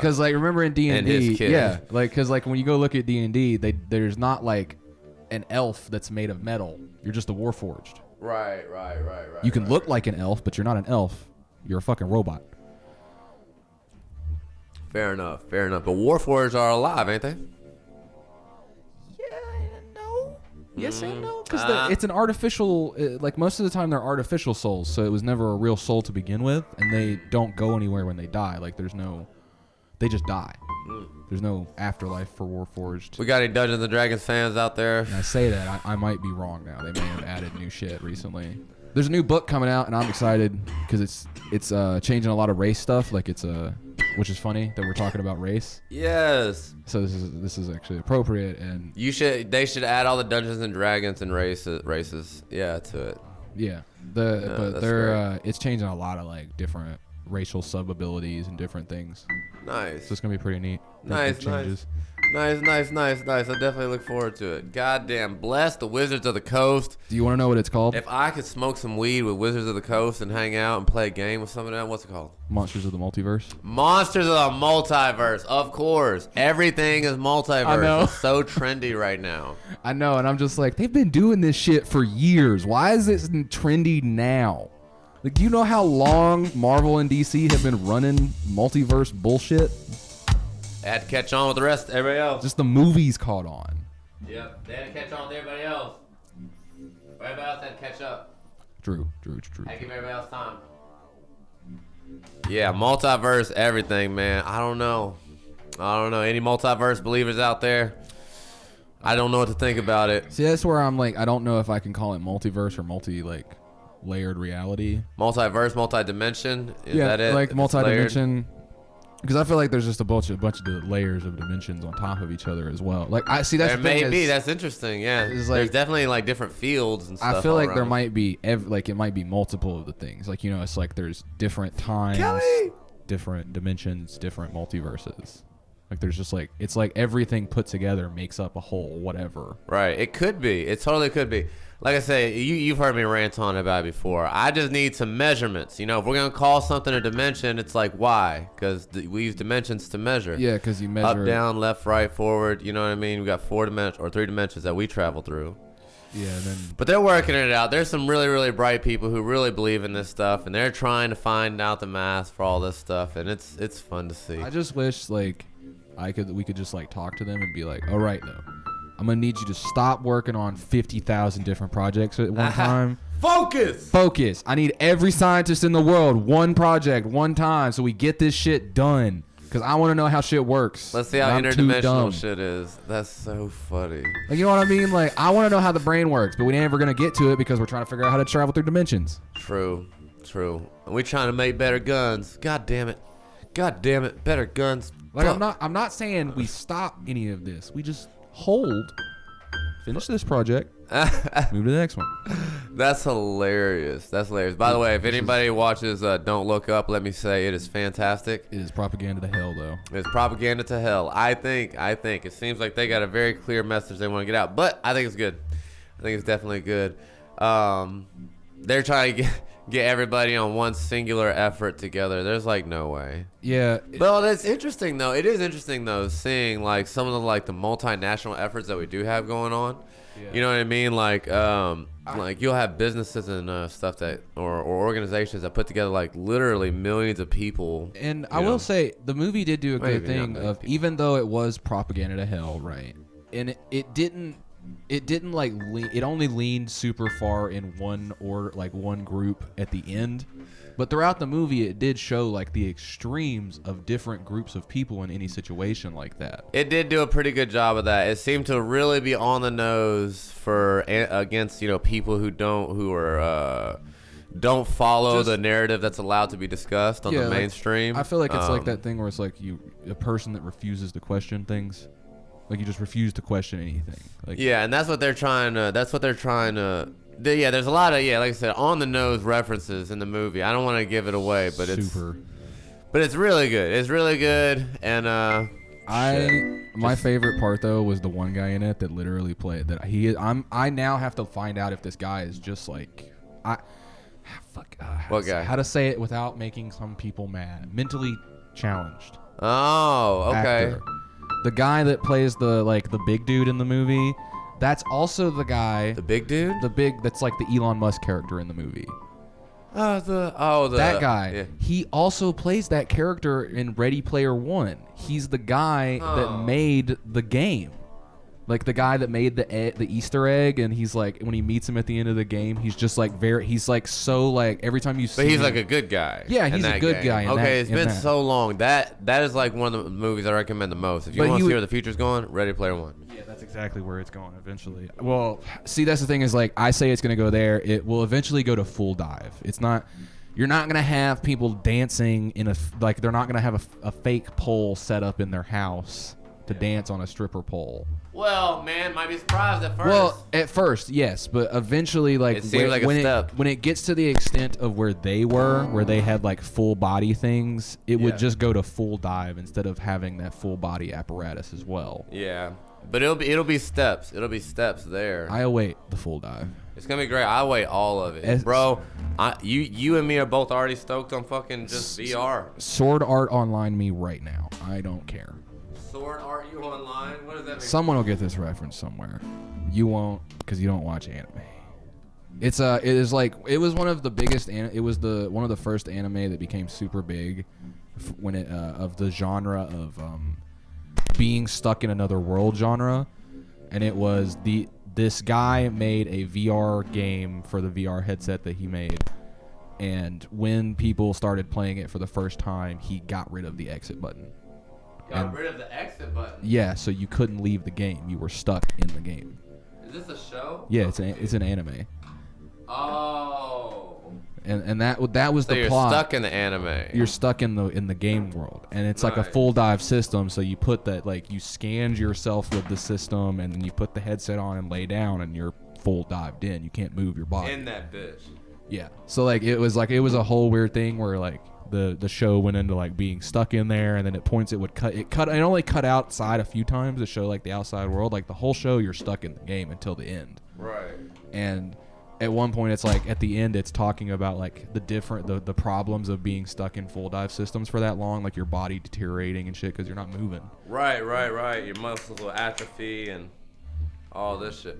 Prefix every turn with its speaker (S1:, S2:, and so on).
S1: Because like remember in D&D,
S2: his kid.
S1: yeah, like because like when you go look at D&D, there's not like an elf that's made of metal. You're just a warforged.
S2: Right.
S1: You can look like an elf, but you're not an elf. You're a fucking robot.
S2: Fair enough. But warforged are alive, ain't they?
S1: Yes and no, because it's an artificial. Like most of the time, they're artificial souls, so it was never a real soul to begin with, and they don't go anywhere when they die. Like they just die. There's no afterlife for Warforged.
S2: We got any Dungeons and Dragons fans out there?
S1: And I say that I might be wrong now. They may have added new shit recently. There's a new book coming out, and I'm excited because it's changing a lot of race stuff. Like which is funny that we're talking about race.
S2: Yes.
S1: So this is actually appropriate, and
S2: they should add all the Dungeons and Dragons and races, yeah, to it.
S1: Yeah. It's changing a lot of like different racial sub abilities and different things.
S2: Nice.
S1: So it's gonna be pretty neat.
S2: Nice. I definitely look forward to it. Goddamn, bless the Wizards of the Coast.
S1: Do you want to know what it's called?
S2: If I could smoke some weed with Wizards of the Coast and hang out and play a game with some of them, what's it called?
S1: Monsters of the Multiverse.
S2: Monsters of the Multiverse, of course. Everything is multiverse.
S1: I know.
S2: It's so trendy right now.
S1: I know, and I'm just like, they've been doing this shit for years. Why is this trendy now? Like, do you know how long Marvel and DC have been running multiverse bullshit?
S2: They had to catch on with the rest, everybody else.
S1: Just the movies caught on.
S2: Yep, they had to catch on with everybody else. Everybody else had to catch up.
S1: True.
S2: Had to give everybody else time. Yeah, multiverse, everything, man. I don't know. Any multiverse believers out there? I don't know what to think about it.
S1: See, that's where I'm like, I don't know if I can call it multiverse or layered reality.
S2: Multiverse, multi-dimension. Is that it?
S1: Like multi-dimension. Because I feel like there's just a bunch of the layers of dimensions on top of each other as well. Like I see that's
S2: there may be. That's interesting. Yeah, there's definitely like different fields and stuff.
S1: I feel like there might be it might be multiple of the things. Like it's like there's different times, different dimensions, different multiverses. Like there's just like it's like everything put together makes up a whole whatever.
S2: Right. It could be. It totally could be. Like I say, you've heard me rant on about it before. I just need some measurements. If we're going to call something a dimension, it's like, why? Because we use dimensions to measure.
S1: Yeah, because you measure
S2: up, down, left, right, forward. You know what I mean? We got 4 dimensions or 3 dimensions that we travel through.
S1: Yeah,
S2: but they're working it out. There's some really, really bright people who really believe in this stuff, and they're trying to find out the math for all this stuff, and it's fun to see.
S1: I just wish we could just like talk to them and be like, all right though, I'm gonna need you to stop working on 50,000 different projects at one time. Focus. I need every scientist in the world, one project, one time, so we get this shit done. Because I want to know how shit works.
S2: Let's see how interdimensional shit is. That's so funny.
S1: Like, you know what I mean? Like, I want to know how the brain works, but we ain't ever gonna get to it because we're trying to figure out how to travel through dimensions.
S2: True. And we're trying to make better guns. God damn it, better guns.
S1: Like, I'm not saying we stop any of this. We just finish this project, move to the next one.
S2: That's hilarious. By the way, if anybody watches Don't Look Up, let me say it is fantastic.
S1: It is propaganda to hell, though.
S2: It's propaganda to hell. I think it seems like they got a very clear message they want to get out, but I think it's good. I think it's definitely good. They're trying to get everybody on one singular effort together. There's like no way.
S1: Yeah.
S2: Well, that's interesting though. It is interesting though, seeing like some of the multinational efforts that we do have going on. Yeah. You know what I mean? Like you'll have businesses and stuff that or organizations that put together like literally millions of people.
S1: And I will say the movie did do a good thing of even though it was propaganda to hell, right? And it didn't like it only leaned super far in one group at the end, but throughout the movie it did show like the extremes of different groups of people in any situation like that.
S2: It did do a pretty good job of that. It seemed to really be on the nose against people who don't follow the narrative that's allowed to be discussed on the mainstream.
S1: I feel like it's like that thing where it's like a person that refuses to question things. Like you just refuse to question anything. Like, yeah,
S2: and that's what they're trying to. Yeah, there's a lot of like I said, on the nose references in the movie. I don't want to give it away, but it's really good. It's really good, and
S1: my favorite part though was the one guy in it that literally played that I now have to find out if this guy is just like
S2: what guy?
S1: How to say it without making some people mad? Mentally challenged.
S2: Oh, okay.
S1: actor. The guy that plays the big dude in the movie, that's also the guy.
S2: The big dude?
S1: That's like the Elon Musk character in the movie.
S2: That
S1: guy.
S2: Yeah.
S1: He also plays that character in Ready Player One. He's the guy that made the game. Like the guy that made the Easter egg, and he's like, when he meets him at the end of the game, he's just like he's like so like every time you see
S2: But he's
S1: him,
S2: like a good guy.
S1: Yeah, he's a good guy.
S2: Okay, it's been so long. That is like one of the movies I recommend the most. If you want to see where the future's going, Ready Player One.
S1: Yeah, that's exactly where it's going eventually. Well, see, that's the thing is like I say it's going to go there. It will eventually go to full dive. It's not. You're not gonna have people dancing in like they're not gonna have a fake pole set up in their house to dance on a stripper pole.
S2: Well, man, might be surprised at first.
S1: Well, at first, yes, but eventually, like,
S2: it seems like a step.
S1: When it gets to the extent of where they had like full body things, it would just go to full dive instead of having that full body apparatus as well.
S2: Yeah, but it'll be steps. It'll be steps there.
S1: I await the full dive.
S2: It's gonna be great. I await all of it, bro. You and me are both already stoked on fucking just VR.
S1: Sword Art Online me right now. I don't care.
S2: Sword Art you online? What does that mean?
S1: Someone will get this reference somewhere. You won't, because you don't watch anime. It was one of the biggest. It was one of the first anime that became super big, when it of the genre of being stuck in another world genre, and it was this guy made a VR game for the VR headset that he made, and when people started playing it for the first time, he got rid of the exit button.
S2: Got rid of the exit button?
S1: Yeah, so you couldn't leave the game. You were stuck in the game.
S2: Is this a show?
S1: Yeah, it's an anime.
S2: Oh.
S1: And that was the
S2: you're
S1: plot.
S2: You're stuck in the anime.
S1: You're stuck in the game world, and it's like a full dive system. So you put that you scanned yourself with the system, and then you put the headset on and lay down, and you're full dived in. You can't move your body.
S2: In that bitch.
S1: Yeah. So it was a whole weird thing where the show went into being stuck in there, and then at points it only cut outside a few times to show the outside world. The whole show you're stuck in the game until the end.
S2: Right.
S1: And at one point it's at the end it's talking about the problems of being stuck in full dive systems for that long, your body deteriorating and shit because you're not moving.
S2: Right. Your muscles will atrophy and all this shit.